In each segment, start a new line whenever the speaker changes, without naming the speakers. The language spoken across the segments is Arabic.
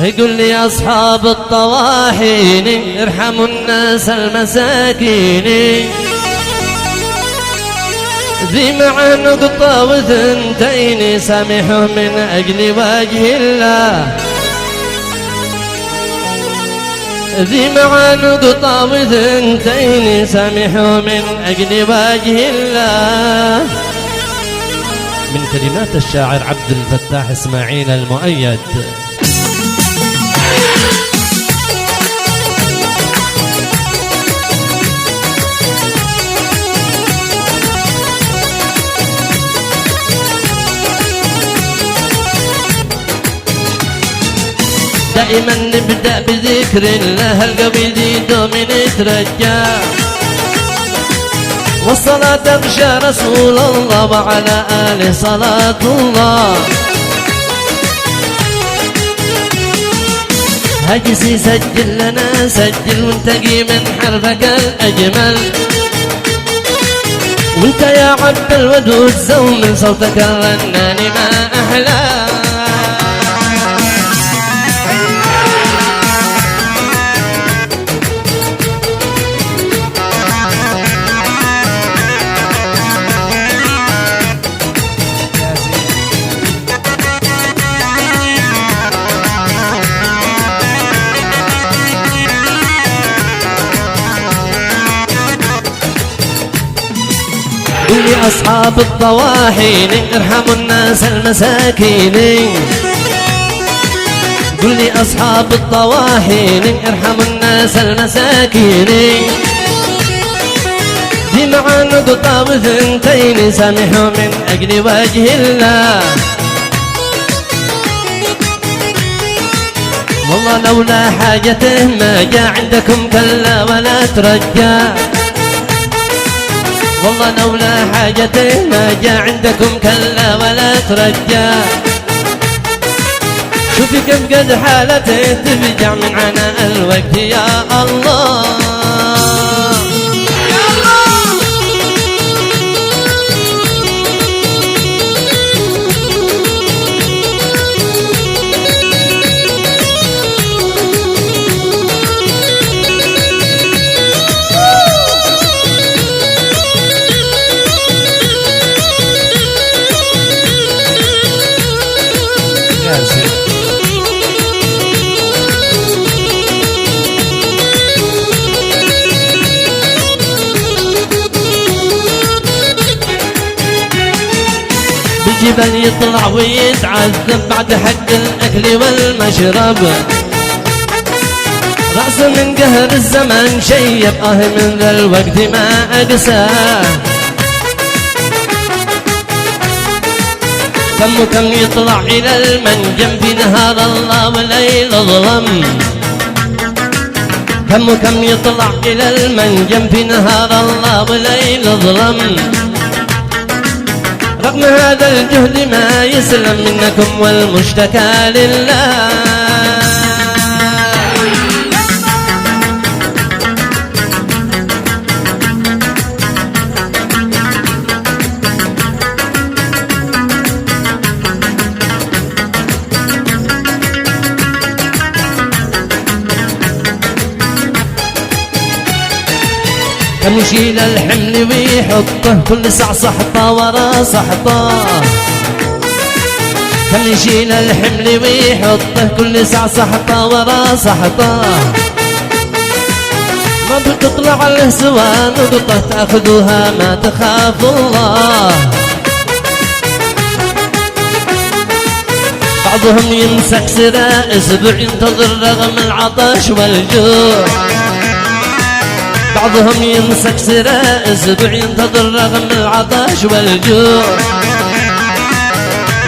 يقول لي أصحاب الطواحين ارحموا الناس المساكين، ذي مع نقطة وثنتين سامحوا من أجل وجه الله، ذي مع نقطة وثنتين سامحوا من أجل وجه الله. من كلمات الشاعر عبد الفتاح إسماعيل المؤيد. دائما نبدأ بذكر الله القوي يزيد من يترجى، والصلاة تغشى رسول الله وعلى آله صلاة الله. هجسي سجل لنا سجل وانتقي من حرفك الأجمل، وانت يا عبد الودود زوم من صوتك الرنان ما أحلى. قل لي أصحاب الطواحين ارحموا الناس المساكين، قل لي أصحاب الطواحين ارحموا الناس المساكين، دي مع نقطة وثنتين سامحوا من أجل وجه الله. والله لولا حاجته ما جاء عندكم كلا ولا ترجى، والله لولا حاجته ما جاء عندكم كلا ولا ترجى. شوفي كم قد حالته تفجع من عناء الوقت يا الله. جبل يطلع ويتعذب بعد حق الأكل والمشرب، رأس من قهر الزمن شيب من ذا الوقت ما أقساه. كم يطلع إلى المنجم في نهار الله وليل ظلم، كم يطلع إلى المنجم في نهار الله وليل ظلم. رغم هذا الجهد ما يسلم منكم والمشتكى لله. كم يشيل الحمل ويحطه كل ساعة صحطة ورا صحطة، كم يشيل الحمل ويحطه كل ساعة صحطة ورا صحطة. ما بتطلع له سوى نقطة تأخذوها ما تخاف الله. بعضهم يمسك سراء اسبوع ينتظر رغم العطش والجوع، بعضهم يمسك سراء اسبوع ينتظر رغم العطش والجوع.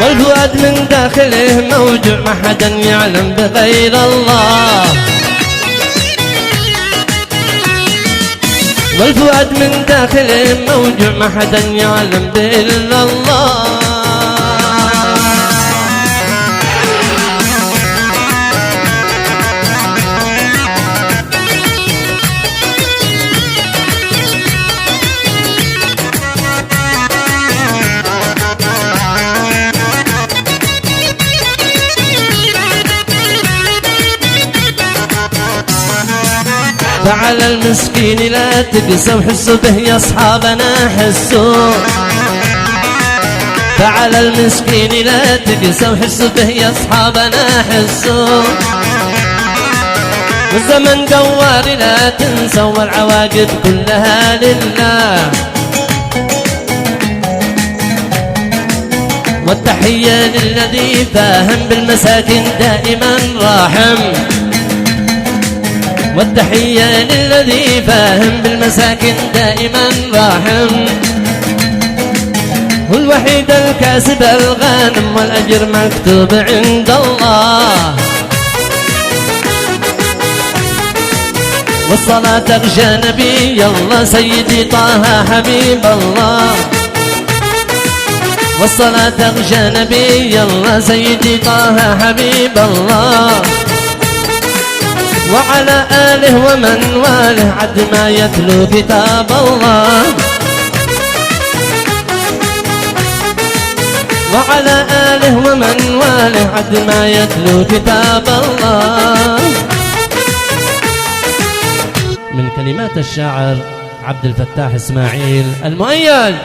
والفؤاد من داخله موجوع ما حدا يعلم بغير الله، والفؤاد من داخله موجوع ما حدا يعلم بإلا الله. فعلى المسكين لا تقسوا حسوا به يا أصحابنا حسوا. فعلى المسكين لا تقسوا حسوا به يا أصحابنا حسوا. والزمن دوار لا تنسوا والعواقب كلها لله. والتحية للذي فاهم بالمساكن دائما راحم. والتحية للذي فاهم بالمساكن دائما راحم. والوحيد الكاسب الغانم والأجر مكتوب عند الله. والصلاة تغشى نبي الله سيدي طه حبيب الله. والصلاة تغشى نبي الله سيدي طه حبيب الله. وعلى آله ومن واله عد ما يتلو كتاب الله. وعلى آله ومن واله عد ما يتلو كتاب الله. من كلمات الشاعر عبد الفتاح إسماعيل المؤيد.